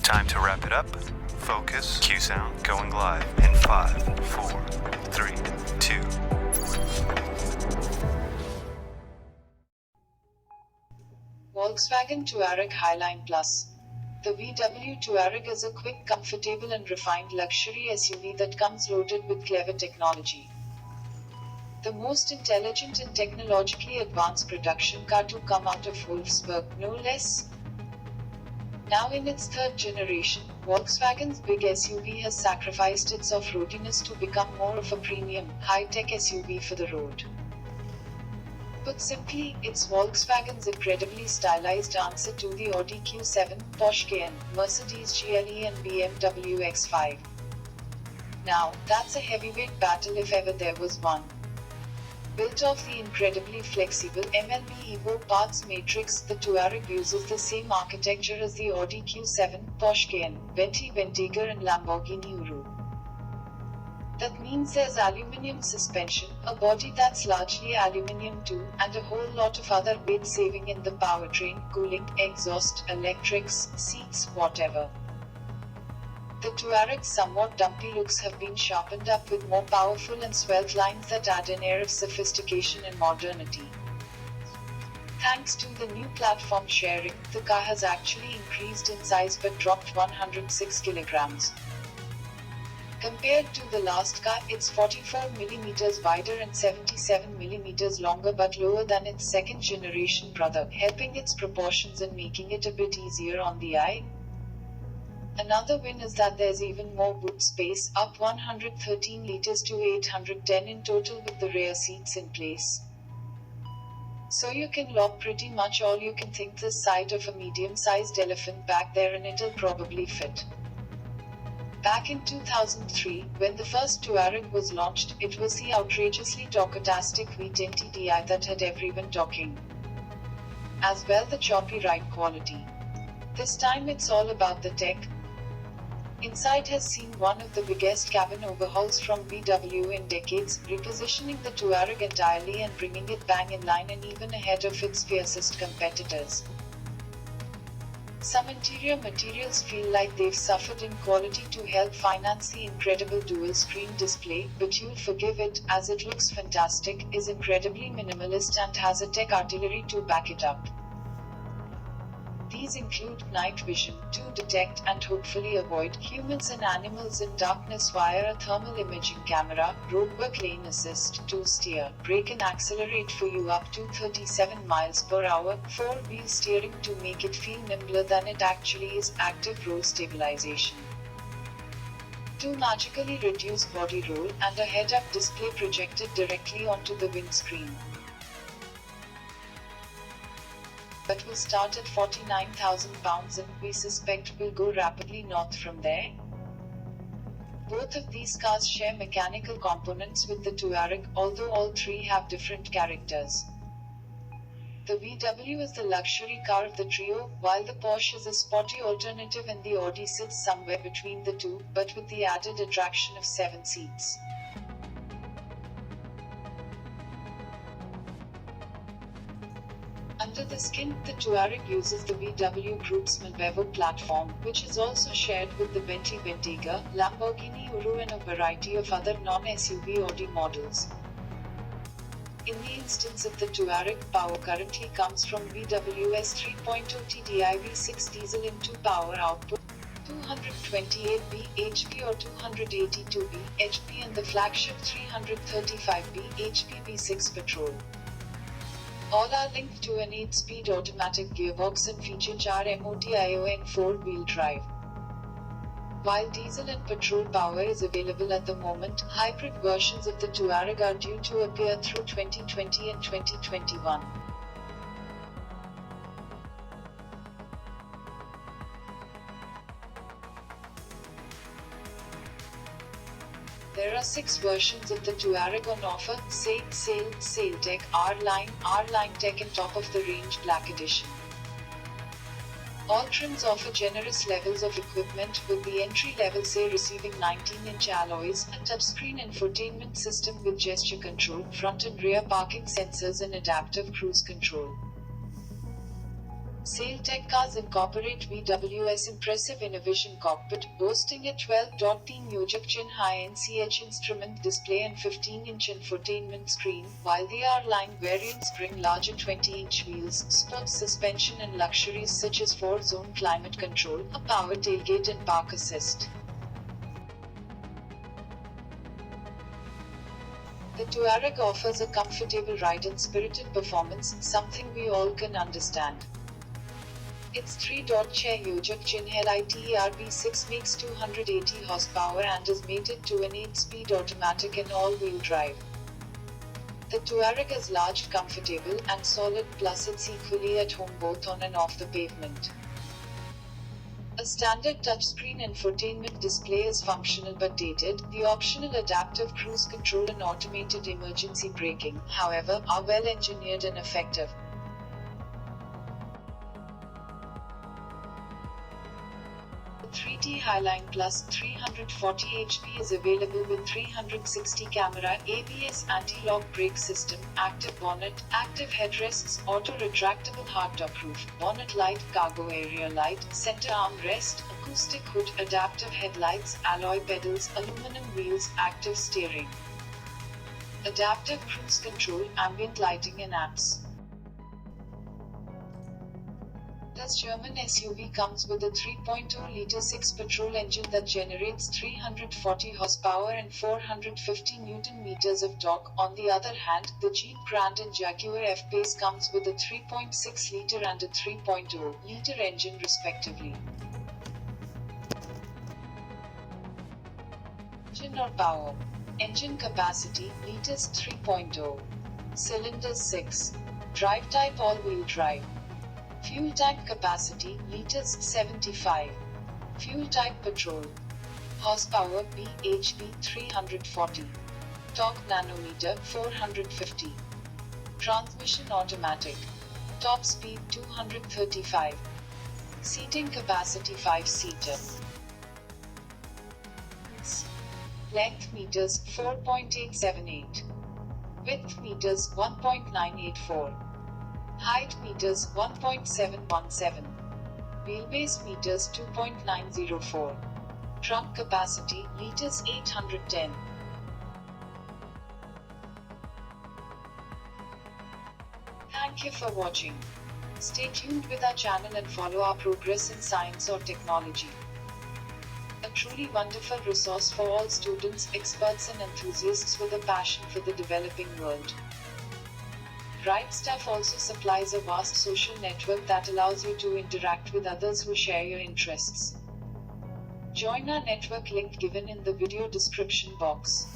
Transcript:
Time to wrap it up. Focus. Cue sound. Going live in 5, 4, 3, 2. Volkswagen Touareg Highline Plus. The VW Touareg is a quick, comfortable and refined luxury SUV that comes loaded with clever technology. The most intelligent and technologically advanced production car to come out of Wolfsburg, no less. Now in its third generation, Volkswagen's big SUV has sacrificed its off-roadiness to become more of a premium, high-tech SUV for the road. Put simply, it's Volkswagen's incredibly stylized answer to the Audi Q7, Porsche Cayenne, Mercedes GLE and BMW X5. Now, that's a heavyweight battle if ever there was one. Built off the incredibly flexible MLB Evo parts matrix, the Touareg uses the same architecture as the Audi Q7, Porsche Cayenne, Bentley Bentayga and Lamborghini Urus. That means there's aluminium suspension, a body that's largely aluminium too, and a whole lot of other weight saving in the powertrain, cooling, exhaust, electrics, seats, whatever. The Touareg's somewhat dumpy looks have been sharpened up with more powerful and svelte lines that add an air of sophistication and modernity. Thanks to the new platform sharing, the car has actually increased in size but dropped 106 kilograms. Compared to the last car, it's 44 mm wider and 77 mm longer but lower than its second generation brother, helping its proportions and making it a bit easier on the eye. Another win is that there's even more boot space, up 113 liters to 810 in total with the rear seats in place. So you can lob pretty much all you can think this side of a medium-sized elephant back there and it'll probably fit. Back in 2003, when the first Touareg was launched, it was the outrageously talkatastic V10 TDI that had everyone talking. As well the choppy ride quality. This time it's all about the tech. Inside has seen one of the biggest cabin overhauls from VW in decades, repositioning the Touareg entirely and bringing it bang in line and even ahead of its fiercest competitors. Some interior materials feel like they've suffered in quality to help finance the incredible dual-screen display, but you'll forgive it, as it looks fantastic, is incredibly minimalist and has a tech artillery to back it up. These include night vision, to detect and hopefully avoid humans and animals in darkness via a thermal imaging camera, roadwork lane assist, to steer, brake and accelerate for you up to 37 miles per hour, 4-wheel steering to make it feel nimbler than it actually is, active roll stabilization, to magically reduce body roll, and a head-up display projected directly onto the windscreen. But will start at £49,000 and we suspect will go rapidly north from there. Both of these cars share mechanical components with the Touareg, although all three have different characters. The VW is the luxury car of the trio, while the Porsche is a sporty alternative and the Audi sits somewhere between the two, but with the added attraction of 7 seats. Under the skin, the Touareg uses the VW Group's Mondeo platform, which is also shared with the Bentley Bentayga, Lamborghini Urus and a variety of other non-SUV Audi models. In the instance of the Touareg, power currently comes from VW's 3.0 TDI V6 diesel in 2 power output, 228 bhp or 282 bhp and the flagship 335 bhp V6 petrol. All are linked to an 8-speed automatic gearbox and feature 4 MOTIO and 4-wheel drive. While diesel and petrol power is available at the moment, hybrid versions of the Touareg are due to appear through 2020 and 2021. There are 6 versions of the Touareg on offer: Sail Tech, R-Line Tech and Top of the Range Black Edition. All trims offer generous levels of equipment, with the entry-level Say receiving 19-inch alloys, a touchscreen infotainment system with gesture control, front and rear parking sensors and adaptive cruise control. Sail Tech cars incorporate VW's impressive Innovision cockpit, boasting a 12.3 UGREEN high-NCH instrument display and 15-inch infotainment screen, while the R-Line variants bring larger 20-inch wheels, sports suspension and luxuries such as 4-zone climate control, a power tailgate and park assist. The Touareg offers a comfortable ride and spirited performance, something we all can understand. Its 3.4 UGREEN LITE V6 makes 280 horsepower and is mated to an 8-speed automatic and all-wheel drive. The Touareg is large, comfortable, and solid, plus it's equally at home both on and off the pavement. A standard touchscreen infotainment display is functional but dated. The optional adaptive cruise control and automated emergency braking, however, are well engineered and effective. The 3D Highline Plus 340 HP is available with 360 camera, ABS anti-lock brake system, active bonnet, active headrests, auto-retractable hardtop roof, bonnet light, cargo area light, center armrest, acoustic hood, adaptive headlights, alloy pedals, aluminum wheels, active steering, adaptive cruise control, ambient lighting and apps. This German SUV comes with a 3.0-liter 6 petrol engine that generates 340 horsepower and 450 Nm of torque. On the other hand, the Jeep Grand and Jaguar F-Pace comes with a 3.6-liter and a 3.0-liter engine respectively. Engine or power. Engine capacity, liters 3.0. Cylinders 6. Drive type all-wheel drive. Fuel tank capacity, liters 75. Fuel type petrol. Horsepower bhp 340. Torque nanometer 450. Transmission automatic. Top speed 235. Seating capacity 5-seater. Length meters 4.878. Width meters 1.984. Height meters 1.717. Wheelbase meters 2.904. Trunk capacity liters 810. Thank you for watching. Stay tuned with our channel and follow our progress in science or technology. A truly wonderful resource for all students, experts and enthusiasts with a passion for the developing world. Right Stuff also supplies a vast social network that allows you to interact with others who share your interests. Join our network link given in the video description box.